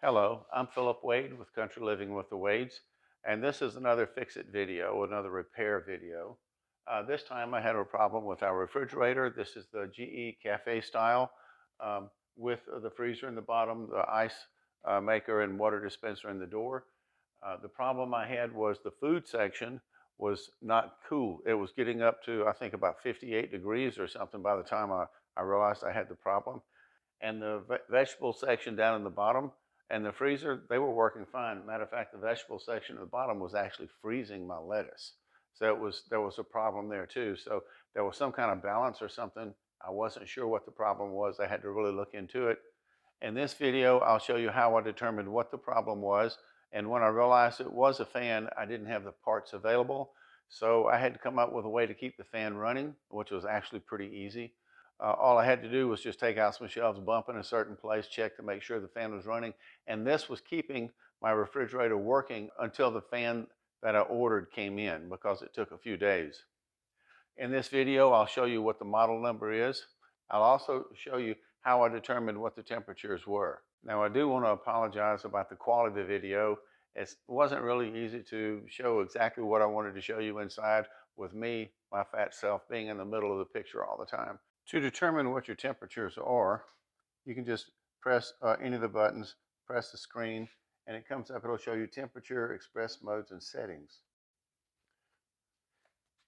Hello, I'm Philip Wade with Country Living with the Wades, and this is another fix-it video, another repair video. This time I had a problem with our refrigerator. This is the GE Cafe Style with the freezer in the bottom, the ice maker and water dispenser in the door. The problem I had was the food section was not cool. It was getting up to, I think, about 58 degrees or something by the time I realized I had the problem. And the vegetable section down in the bottom and the freezer, they were working fine. Matter of fact, the vegetable section at the bottom was actually freezing my lettuce. So there was a problem there too. So there was some kind of balance or something. I wasn't sure what the problem was. I had to really look into it. In this video, I'll show you how I determined what the problem was. And when I realized it was a fan, I didn't have the parts available. So I had to come up with a way to keep the fan running, which was actually pretty easy. All I had to do was just take out some shelves, bump in a certain place, check to make sure the fan was running. And this was keeping my refrigerator working until the fan that I ordered came in, because it took a few days. In this video, I'll show you what the model number is. I'll also show you how I determined what the temperatures were. Now, I do want to apologize about the quality of the video. It wasn't really easy to show exactly what I wanted to show you inside, with me, my fat self, being in the middle of the picture all the time. To determine what your temperatures are, you can just press any of the buttons, press the screen, and it comes up. It'll show you temperature, express modes, and settings.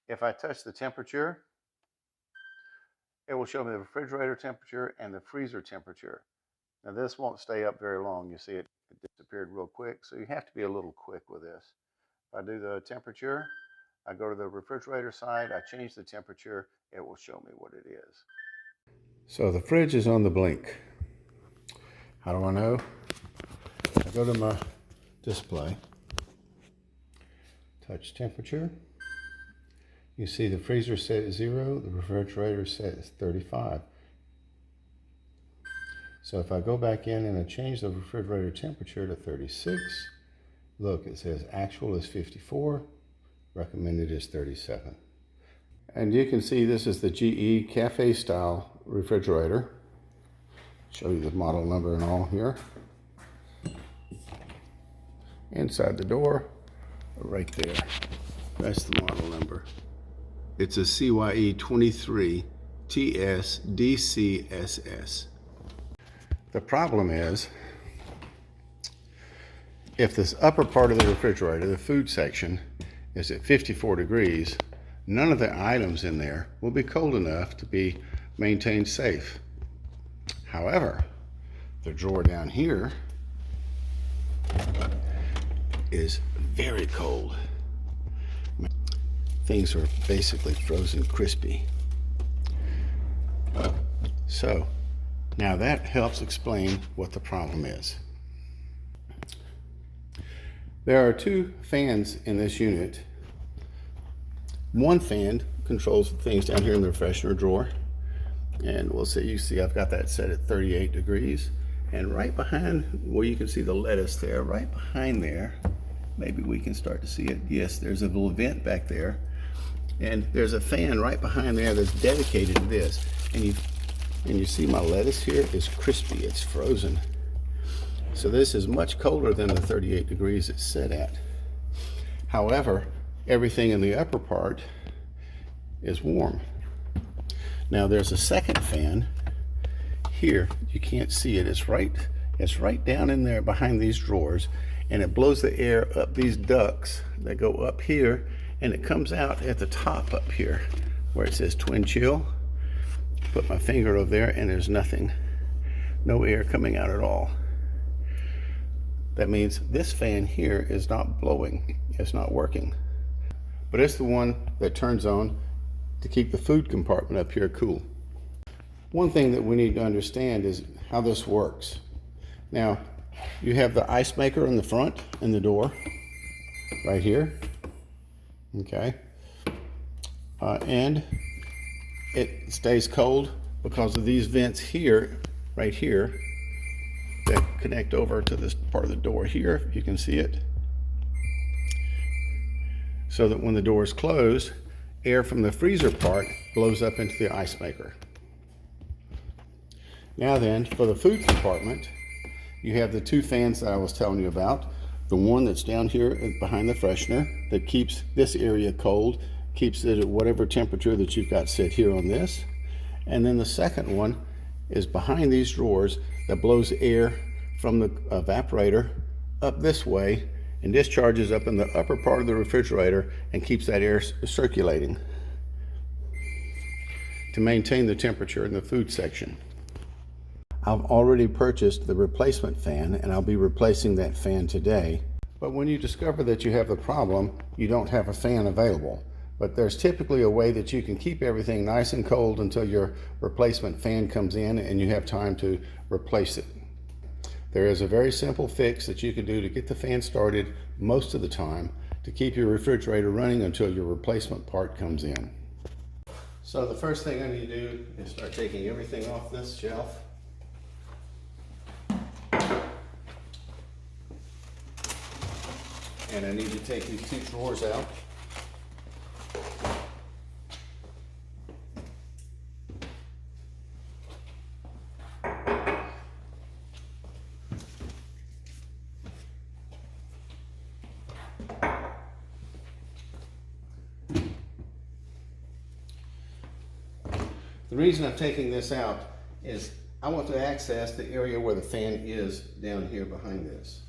If I touch the temperature, it will show me the refrigerator temperature and the freezer temperature. Now this won't stay up very long. You see it disappeared real quick, so you have to be a little quick with this. If I do the temperature, I go to the refrigerator side, I change the temperature, it will show me what it is. So the fridge is on the blink. How do I know? I go to my display, touch temperature. You see the freezer set at 0, the refrigerator set at 35. So if I go back in and I change the refrigerator temperature to 36, look, it says actual is 54, recommended is 37. And you can see this is the GE Cafe Style refrigerator. Show you the model number and all here. Inside the door, right there, that's the model number. It's a CYE23TSDCSS. The problem is, if this upper part of the refrigerator, the food section, is at 54 degrees, none of the items in there will be cold enough to be maintained safe. However, the drawer down here is very cold. Things are basically frozen crispy. So now that helps explain what the problem is. There are two fans in this unit. One fan controls the things down here in the freshener drawer. And we'll see, you see I've got that set at 38 degrees. And right behind, well, you can see the lettuce there, right behind there, maybe we can start to see it. Yes, there's a little vent back there. And there's a fan right behind there that's dedicated to this. And you see my lettuce here is crispy, it's frozen. So this is much colder than the 38 degrees it's set at. However, everything in the upper part is warm. Now there's a second fan here. You can't see it. It's right down in there behind these drawers, and it blows the air up these ducts that go up here, and it comes out at the top up here where it says twin chill. Put my finger over there and there's nothing, no air coming out at all. That means this fan here is not blowing, it's not working. But it's the one that turns on to keep the food compartment up here cool. One thing that we need to understand is how this works. Now, you have the ice maker in the front in the door, right here. Okay, and it stays cold because of these vents here, right here, that connect over to this part of the door here, you can see it. So that when the door is closed, air from the freezer part blows up into the ice maker. Now then, for the food compartment, you have the two fans that I was telling you about. The one that's down here behind the freshener that keeps this area cold, keeps it at whatever temperature that you've got set here on this. And then the second one is behind these drawers that blows air from the evaporator up this way and discharges up in the upper part of the refrigerator and keeps that air circulating to maintain the temperature in the food section. I've already purchased the replacement fan and I'll be replacing that fan today. But when you discover that you have the problem, you don't have a fan available. But there's typically a way that you can keep everything nice and cold until your replacement fan comes in and you have time to replace it. There is a very simple fix that you can do to get the fan started most of the time to keep your refrigerator running until your replacement part comes in. So the first thing I need to do is start taking everything off this shelf. And I need to take these two drawers out. The reason I'm taking this out is I want to access the area where the fan is down here behind this.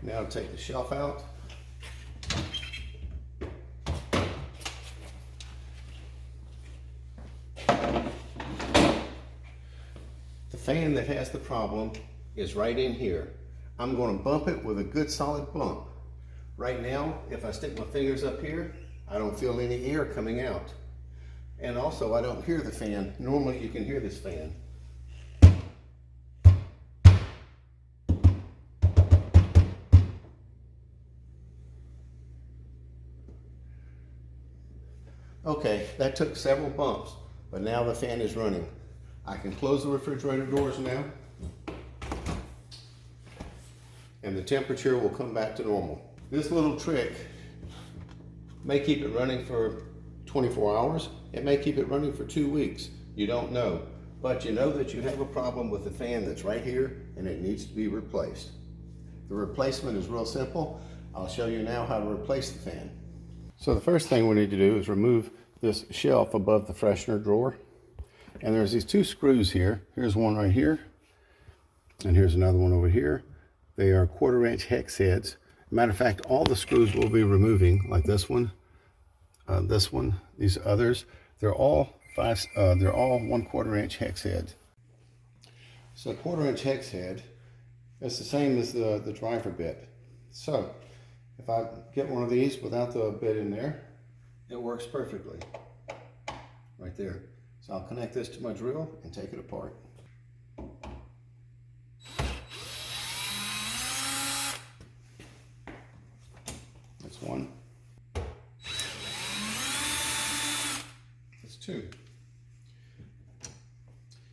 Now I'll take the shelf out. The fan that has the problem is right in here. I'm going to bump it with a good solid bump. Right now, if I stick my fingers up here, I don't feel any air coming out. And also, I don't hear the fan. Normally, you can hear this fan. Okay, that took several bumps, but now the fan is running. I can close the refrigerator doors now, and the temperature will come back to normal. This little trick may keep it running for 24 hours. It may keep it running for 2 weeks. You don't know, but you know that you have a problem with the fan that's right here, and it needs to be replaced. The replacement is real simple. I'll show you now how to replace the fan. So the first thing we need to do is remove this shelf above the freshener drawer. And there's these two screws here. Here's one right here, and here's another one over here. They are 1/4-inch hex heads. Matter of fact, all the screws we'll be removing, like this one, these others, they're all 1/4-inch hex heads. So a 1/4-inch hex head is the same as the driver bit. So if I get one of these without the bit in there, it works perfectly right there. So I'll connect this to my drill and take it apart. That's one. That's two.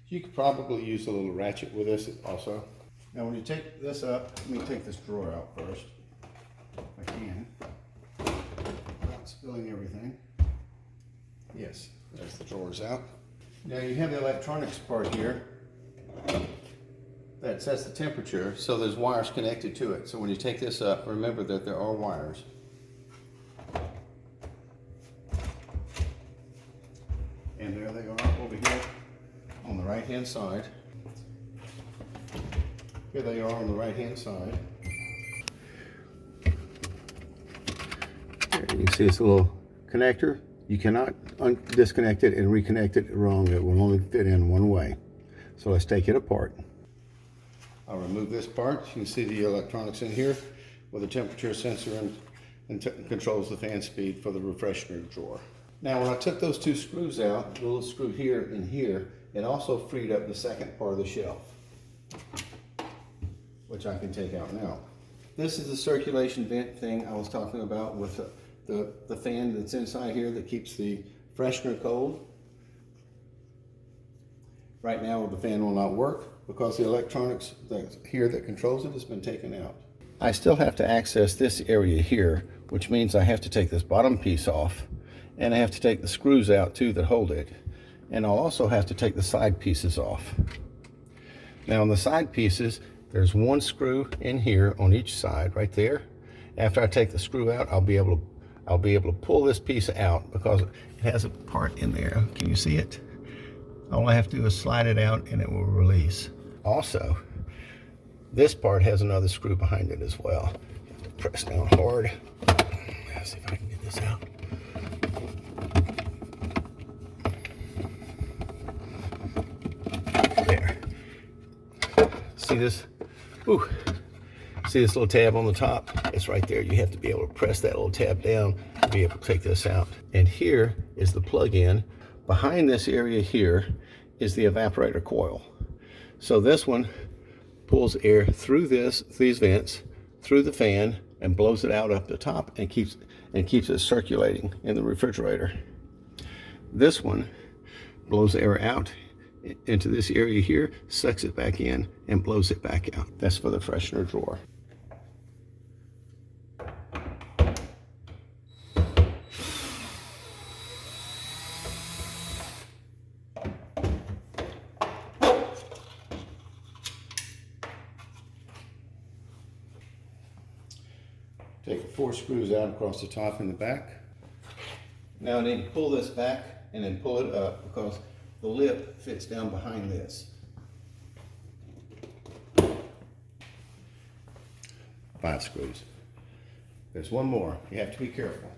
You could probably use a little ratchet with this also. Now when you take this up, let me take this drawer out first, if I can, without spilling everything. Yes, there's the drawers out. Now you have the electronics part here that sets the temperature, so there's wires connected to it. So when you take this up, remember that there are wires. And there they are over here on the right hand side. Here they are on the right hand side. There you can see this little connector. You cannot disconnect it and reconnect it wrong. It will only fit in one way. So let's take it apart. I'll remove this part. You can see the electronics in here with a temperature sensor and controls the fan speed for the refreshner drawer. Now when I took those two screws out, the little screw here and here, it also freed up the second part of the shelf, which I can take out now. This is the circulation vent thing I was talking about with the fan that's inside here that keeps the freshener cold. Right now the fan will not work, because the electronics that's here that controls it has been taken out. I still have to access this area here, which means I have to take this bottom piece off, and I have to take the screws out too that hold it. And I'll also have to take the side pieces off. Now on the side pieces, there's one screw in here on each side right there. After I take the screw out, I'll be able to pull this piece out because it has a part in there. Can you see it? All I have to do is slide it out and it will release. Also, this part has another screw behind it as well. You have to press down hard. Let's see if I can get this out. There. See this? Ooh. See this little tab on the top? It's right there. You have to be able to press that little tab down to be able to take this out. And here is the plug-in. Behind this area here is the evaporator coil. So this one pulls air through these vents, through the fan, and blows it out up the top and keeps it circulating in the refrigerator. This one blows air out into this area here, sucks it back in, and blows it back out. That's for the freshener drawer. Take the 4 screws out across the top and the back. Now I need to pull this back and then pull it up because the lip fits down behind this. 5 screws. There's one more. You have to be careful.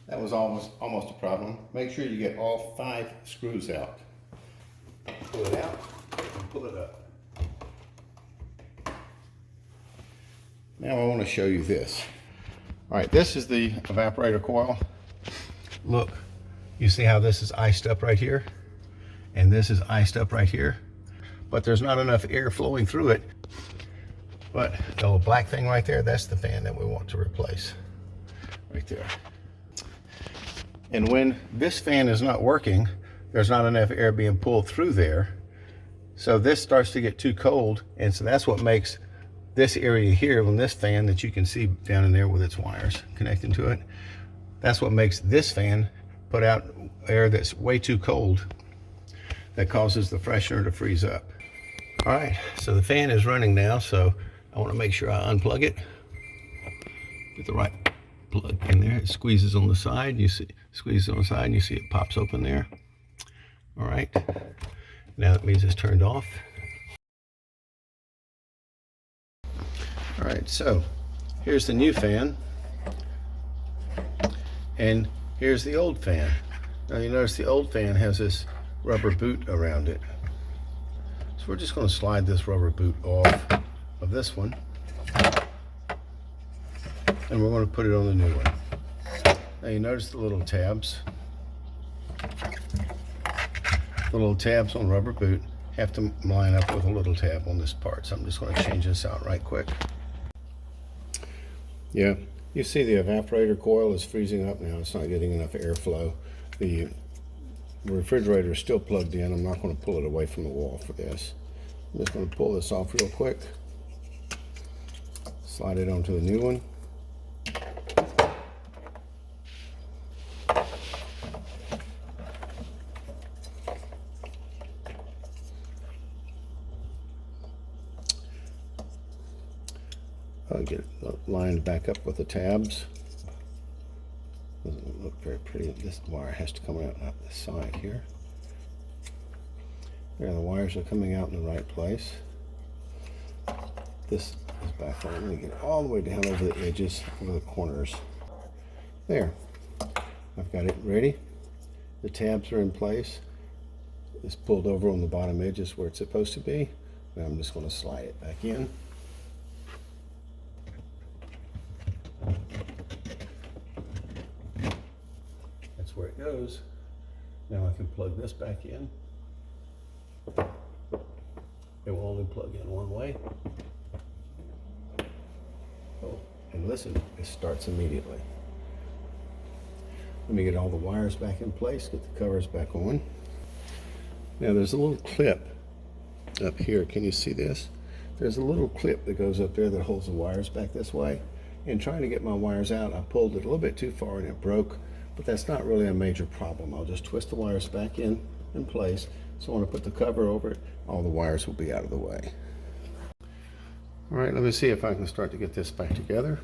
That was almost a problem. Make sure you get all 5 screws out. Pull it out and pull it up. Now I want to show you this. All right, this is the evaporator coil. Look, you see how this is iced up right here? And this is iced up right here. But there's not enough air flowing through it. But the little black thing right there, that's the fan that we want to replace. Right there. And when this fan is not working, there's not enough air being pulled through there. So this starts to get too cold, and so that's what makes this area here, when this fan that you can see down in there with its wires connecting to it, that's what makes this fan put out air that's way too cold, that causes the freshener to freeze up. All right, so the fan is running now, so I want to make sure I unplug it. Get the right plug in there. It squeezes on the side. You see, squeezes on the side, and you see it pops open there. All right, now that means it's turned off. All right, so here's the new fan, and here's the old fan. Now you notice the old fan has this rubber boot around it. So we're just going to slide this rubber boot off of this one, and we're going to put it on the new one. Now you notice the little tabs. The little tabs on rubber boot have to line up with a little tab on this part. So I'm just going to change this out right quick. Yeah, you see the evaporator coil is freezing up now. It's not getting enough airflow. The refrigerator is still plugged in. I'm not going to pull it away from the wall for this. I'm just going to pull this off real quick. Slide it onto the new one. I'll get it lined back up with the tabs. Doesn't look very pretty. This wire has to come out the side here. There, the wires are coming out in the right place. This is back on. Let me get it all the way down over the edges, over the corners. There. I've got it ready. The tabs are in place. It's pulled over on the bottom edges where it's supposed to be. Now I'm just going to slide it back in. That's where it goes. Now I can plug this back in. It will only plug in one way. Oh, and listen, it starts immediately. Let me get all the wires back in place, get the covers back on. Now there's a little clip up here. Can you see this? There's a little clip that goes up there that holds the wires back this way. And trying to get my wires out, I pulled it a little bit too far and it broke, but that's not really a major problem. I'll just twist the wires back in place. So when I put the cover over it, all the wires will be out of the way. All right, let me see if I can start to get this back together.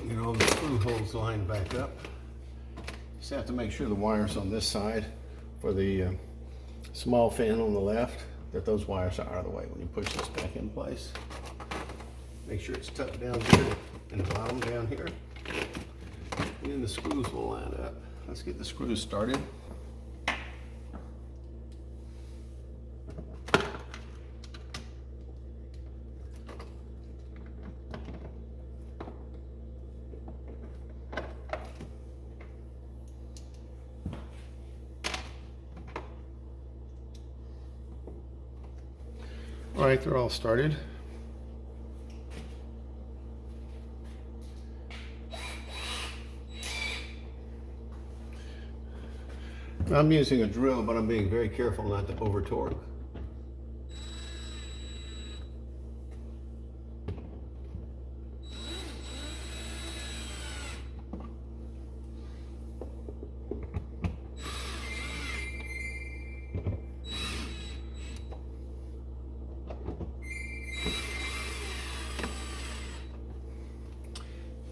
Get all the screw holes lined back up. Just have to make sure the wires on this side for the small fan on the left, that those wires are out of the way when you push this back in place. Make sure it's tucked down here and the bottom down here. And then the screws will line up. Let's get the screws started. All right, they're all started. I'm using a drill, but I'm being very careful not to over torque.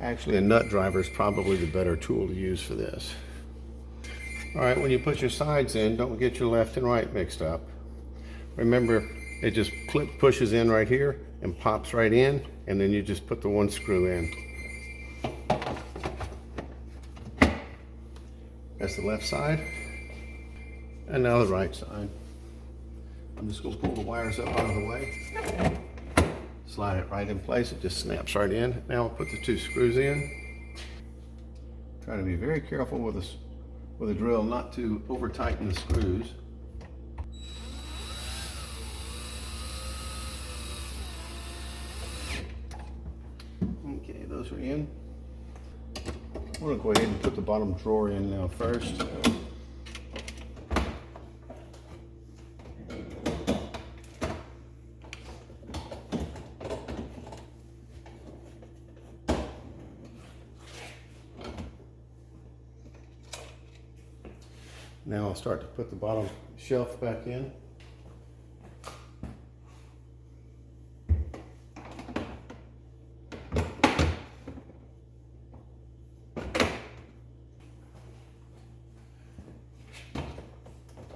Actually, a nut driver is probably the better tool to use for this. All right, when you put your sides in, don't get your left and right mixed up. Remember, it just pushes in right here and pops right in, and then you just put the one screw in. That's the left side. And now the right side. I'm just going to pull the wires up out of the way. Slide it right in place. It just snaps right in. Now I'll put the two screws in. Try to be very careful with a drill not to over tighten the screws. Okay, those are in. I'm going to go ahead and put the bottom drawer in now first. Now I'll start to put the bottom shelf back in.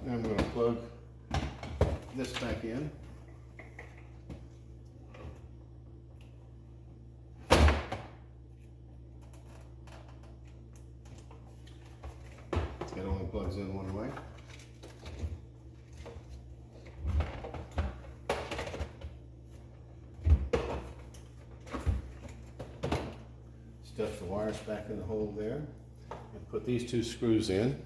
Now I'm going to plug this back in. It only plugs in one way. Stuff the wires back in the hole there and put these two screws in.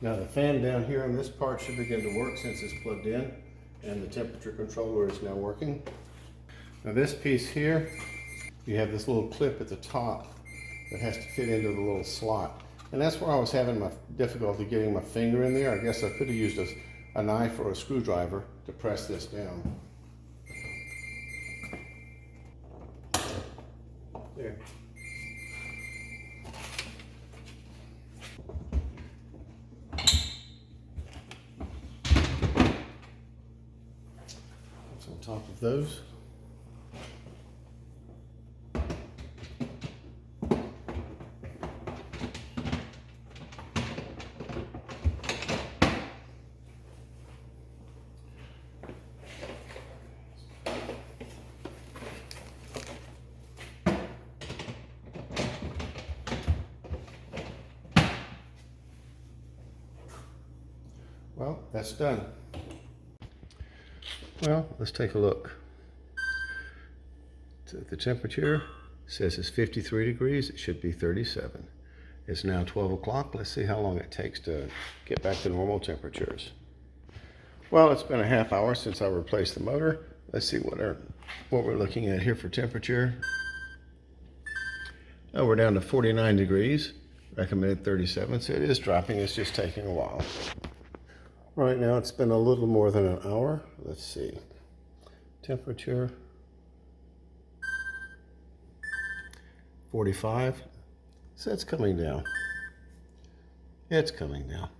Now the fan down here on this part should begin to work since it's plugged in, and the temperature controller is now working. Now this piece here, you have this little clip at the top that has to fit into the little slot. And that's where I was having my difficulty getting my finger in there. I guess I could have used a knife or a screwdriver to press this down. There. top of those. Well, that's done. Well, let's take a look. The temperature says it's 53 degrees. It should be 37. It's now 12 o'clock. Let's see how long it takes to get back to normal temperatures. Well, it's been a half hour since I replaced the motor. Let's see what we're looking at here for temperature. Oh, we're down to 49 degrees. Recommended 37, so it is dropping. It's just taking a while. Right now, it's been a little more than an hour. Let's see. Temperature 45. So it's coming down. It's coming down.